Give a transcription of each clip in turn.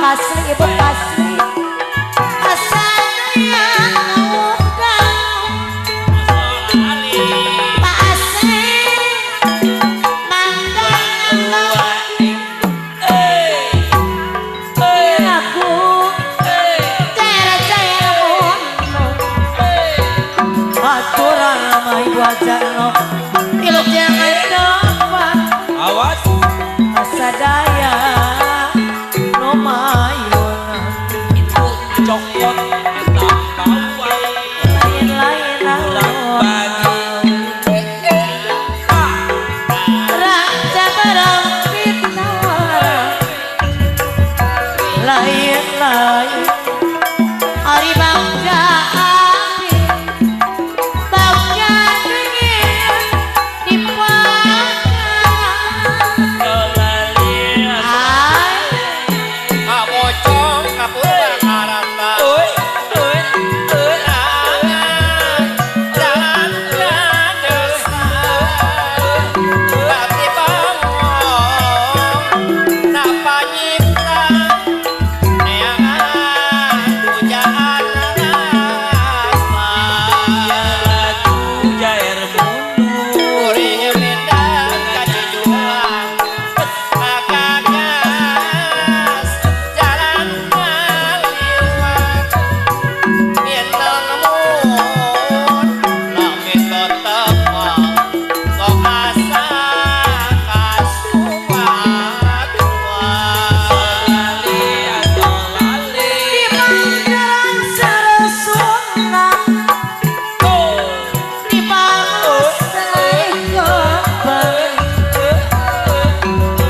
Kasri, Ibu Kasri. Asalnya bukan Pak Asri, mantan aku cara-cara aturan sama ibu ajarno ilu jangan dapat Awas asadaya no mayuna itu cokot kita bawai lain-lain bagi raja barang kita lain-lain hari bangga api bangga dingin di Kapocong kapur harata. Jalan dosa. Bati bangong. Napa nyipta. Neangan pujaan asma. jair mundur Kuring medan kajujuan. Magagas jalan ngaliwat. Minang mun lamit ketepang. Sok asa kasuat lali atau lali di pangeran sarasuna di pangasai kebal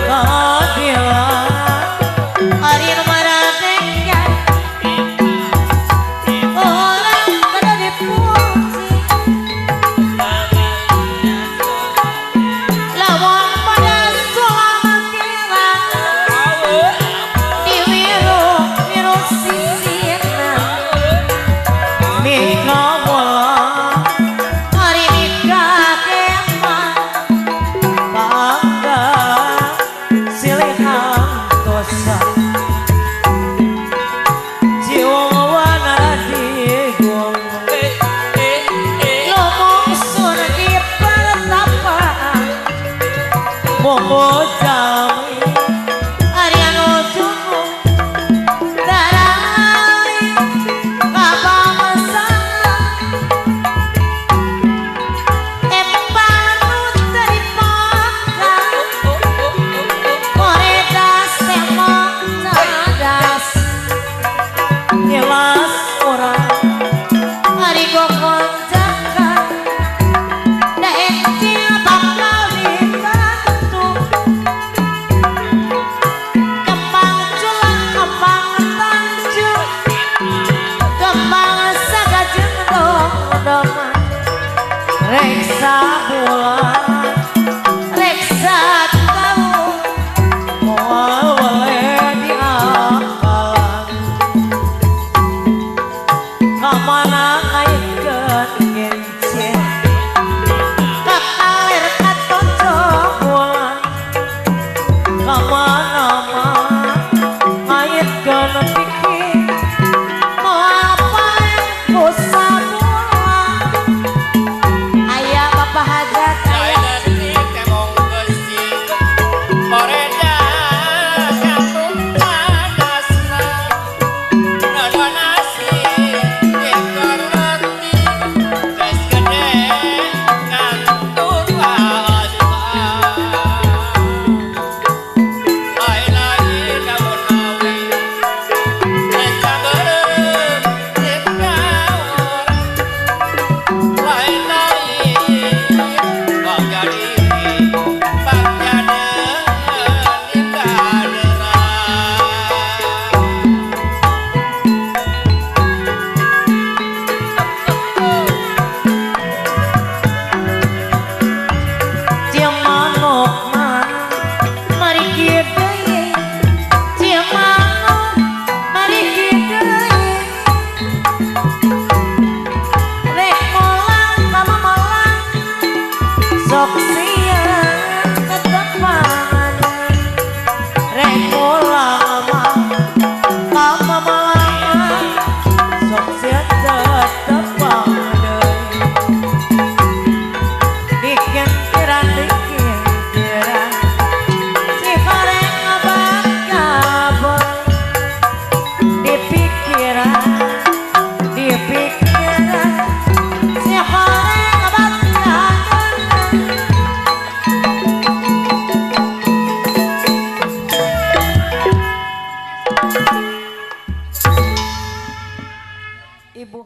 kadilan hari numaratengnya orang kada dipuji lawang pada suamakiran di wiru sisina Mika bola hari Mika kemah bangga silihan dosa jiwa wana digong lomong sun di pertapaan momo jami Ariano Jungo darali kabamasan empanut dari makan moredas temok cadas jelas orang hari gokon jakan daencil bakal digantung kembang culang kembang tanjung kembang sagajeng dong-dongan reksa bulan reksa tahu moal boleh diakalan kamana ngaitkeun ngencen kakalir katonjok bulan kamana mah ngaitkeun pikir moal paling kusamulan aya bapak hajat aya Dynasty kemong besi. Moreda santun tadasna. Donasi dikerleti. Ges gede ngantun wasma. Lain-lain Ibu